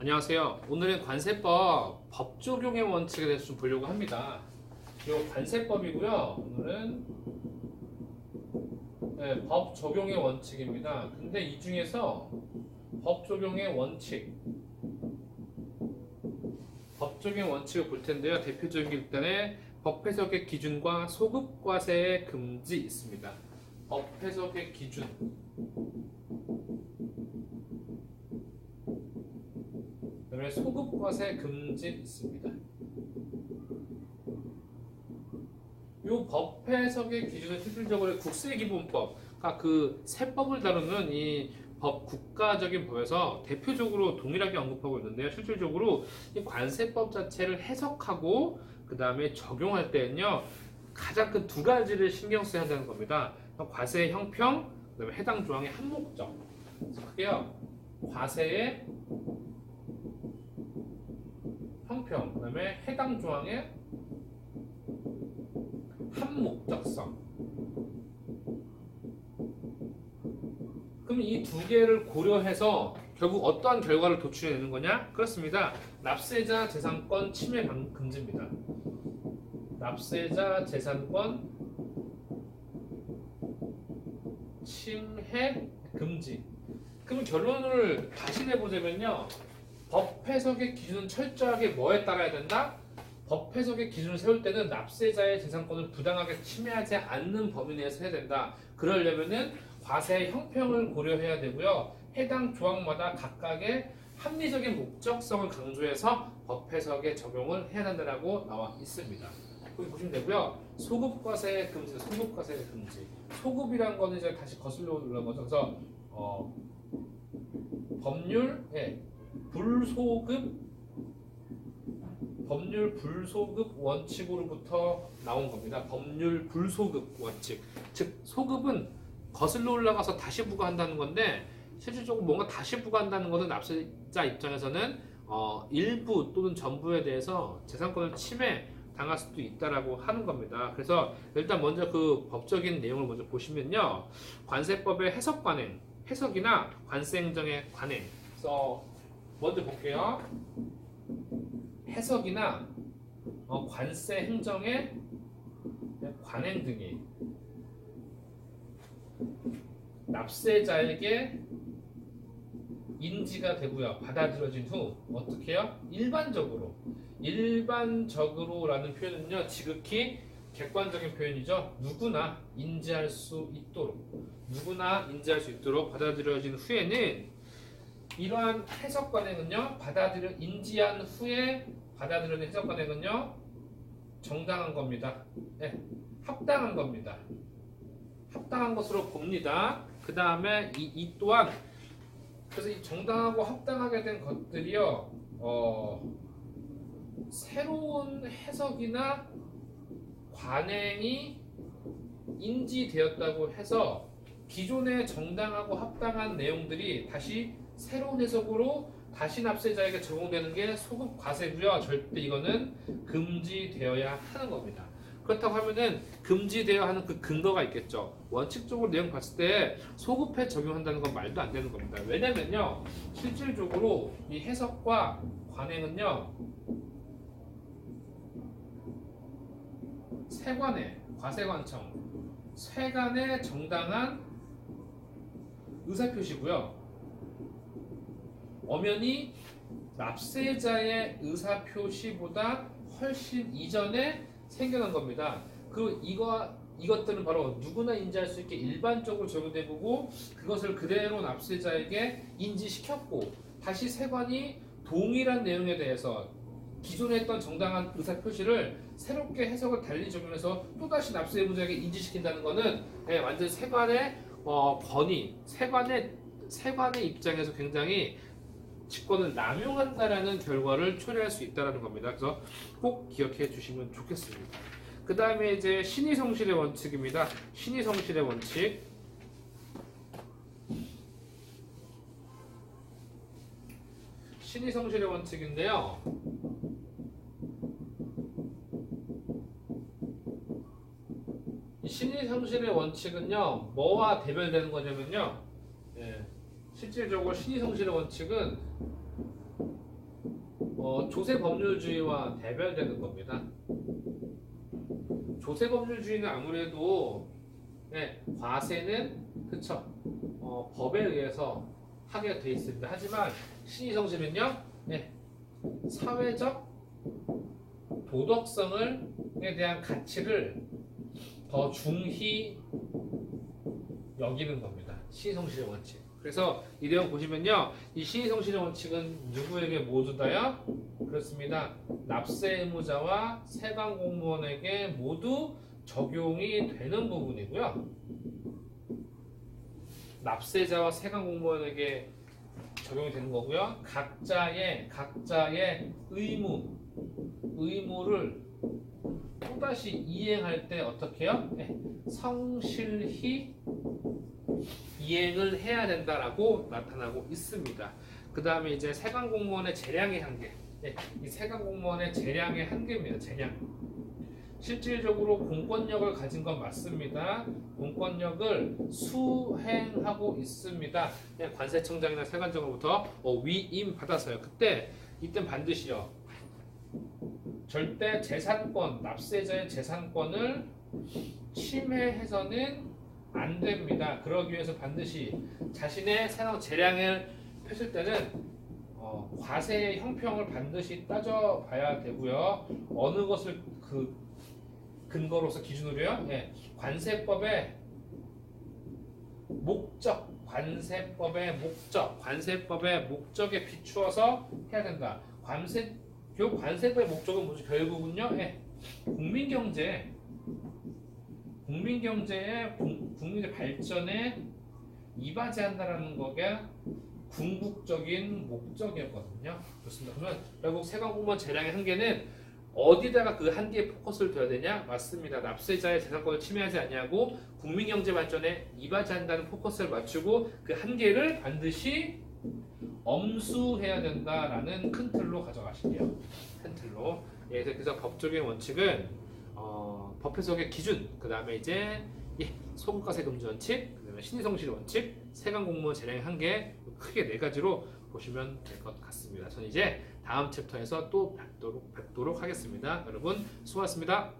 안녕하세요. 오늘은 관세법 법 적용의 원칙에 대해서 좀 보려고 합니다. 이 관세법이고요. 오늘은 법 적용의 원칙입니다. 근데 이 중에서 법 적용의 원칙, 법 적용의 원칙을 볼 텐데요. 대표적인 게 일단은 법 해석의 기준과 소급 과세의 금지 있습니다. 법 해석의 기준. 그다음에 소급 과세 금지 있습니다. 이 법 해석의 기준은 실질적으로 국세기본법, 그러니까 그 세법을 다루는 이 법 국가적인 법에서 대표적으로 동일하게 언급하고 있는데요. 실질적으로 이 관세법 자체를 해석하고 그 다음에 적용할 때는요 가장 큰 두 가지를 신경 써야 한다는 겁니다. 과세의 형평, 그다음에 해당 조항의 한 목적. 그래서 크게요 과세의 형평, 그다음에 해당 조항의 한 목적성. 그럼 이 두 개를 고려해서 결국 어떠한 결과를 도출해내는 거냐? 그렇습니다. 납세자 재산권 침해 금지입니다. 납세자 재산권 침해 금지. 그럼 결론을 다시 내보자면요. 법 해석의 기준은 철저하게 뭐에 따라야 된다? 법 해석의 기준을 세울 때는 납세자의 재산권을 부당하게 침해하지 않는 범위 내에서 해야 된다. 그러려면은 과세의 형평을 고려해야 되고요. 해당 조항마다 각각의 합리적인 목적성을 강조해서 법 해석에 적용을 해야 된다고 나와 있습니다. 여기 보시면 되고요. 소급과세 금지, 소급과세 금지. 소급이란 거는 이제 다시 거슬러 올라간 거죠. 그래서 법률 불소급 원칙으로부터 나온 겁니다. 법률 불소급 원칙. 즉 소급은 거슬러 올라가서 다시 부과한다는 건데 실질적으로 뭔가 다시 부과한다는 것은 납세자 입장에서는 일부 또는 전부에 대해서 재산권을 침해 당할 수도 있다라고 하는 겁니다. 그래서 일단 먼저 그 법적인 내용을 먼저 보시면요. 관세법의 해석 관행, 해석이나 관세 행정의 관행. 그래서 먼저 볼게요. 해석이나 관세 행정의 관행 등이 납세자에게 인지가 되고요. 받아들여진 후 어떻게 해요? 일반적으로라는 표현은요. 지극히 객관적인 표현이죠. 누구나 인지할 수 있도록 받아들여진 후에는 이러한 해석 관행은요. 인지한 후에 받아들여진 해석 관행은요. 정당한 겁니다. 합당한 겁니다. 합당한 것으로 봅니다. 그 다음에 이 또한 그래서 이 정당하고 합당하게 된 것들이요 새로운 해석이나 관행이 인지되었다고 해서 기존의 정당하고 합당한 내용들이 다시 새로운 해석으로 다시 납세자에게 적용되는 게 소급 과세고요. 절대 이거는 금지되어야 하는 겁니다. 그렇다고 하면은 금지되어야 하는 그 근거가 있겠죠. 원칙적으로 내용 봤을 때 소급해 적용한다는 건 말도 안 되는 겁니다. 왜냐면요. 실질적으로 이 해석과 관행은요. 과세관청, 세관의 정당한 의사표시고요. 엄연히 납세자의 의사표시보다 훨씬 이전에 생겨난 겁니다. 이것들은 바로 누구나 인지할 수 있게 일반적으로 적용되고 그것을 그대로 납세자에게 인지시켰고 다시 세관이 동일한 내용에 대해서 기존에 했던 정당한 의사표시를 새롭게 해석을 달리 적용해서 또다시 납세자에게 인지시킨다는 것은 완전 세관의 권위, 세관의 입장에서 굉장히 직권을 남용한다라는 결과를 초래할 수 있다는 겁니다. 그래서 꼭 기억해 주시면 좋겠습니다. 그 다음에 이제 신의성실의 원칙입니다. 신의성실의 원칙. 신의성실의 원칙인데요. 이 신의성실의 원칙은요, 뭐와 대별되는 거냐면요. 실질적으로 신의성실의 원칙은 조세법률주의와 대별되는 겁니다. 조세법률주의는 아무래도 과세는 그쵸 법에 의해서 하게 돼 있습니다. 하지만 신의성실은요 사회적 도덕성에 대한 가치를 더 중히 여기는 겁니다. 신의성실의 원칙. 그래서 이 내용 보시면요, 이 신의성실의 원칙은 누구에게 모두 다요? 그렇습니다. 납세 의무자와 세관 공무원에게 모두 적용이 되는 부분이고요. 납세자와 세관 공무원에게 적용이 되는 거고요. 각자의 의무를 또다시 이행할 때 어떻게 해요? 성실히 이행을 해야 된다라고 나타나고 있습니다. 그 다음에 이제 세관 공무원의 재량의 한계. 이 세관 공무원의 재량의 한계입니다. 재량. 실질적으로 공권력을 가진 건 맞습니다. 공권력을 수행하고 있습니다. 관세청장이나 세관청으로부터 위임 받아서요. 이때 반드시요. 절대 재산권, 납세자의 재산권을 침해해서는 안 됩니다. 그러기 위해서 반드시 자신의 세상 재량을 펼칠 때는 과세의 형평을 반드시 따져봐야 되고요. 어느 것을 그 근거로서 기준으로요. 관세법의 목적에 비추어서 해야 된다. 관세법의 목적은 뭐죠? 결국은요. 국민경제의 국민의 발전에 이바지한다라는 거가 궁극적인 목적이었거든요. 그렇습니다. 그러면 결국 세관공무원 재량의 한계는 어디다가 그 한계에 포커스를 둬야 되냐? 맞습니다. 납세자의 재산권을 침해하지 않냐고 국민경제 발전에 이바지한다는 포커스를 맞추고 그 한계를 반드시 엄수해야 된다라는 큰 틀로 가져가실게요. 큰 틀로. 그래서 법적인 원칙은 법 해석의 기준, 그 다음에 이제 소득과세 금지 원칙, 그 다음에 신의성실 원칙, 세관 공무원 재량의 한계 크게 4가지로 보시면 될 것 같습니다. 저는 이제 다음 챕터에서 또 뵙도록 하겠습니다. 여러분 수고하셨습니다.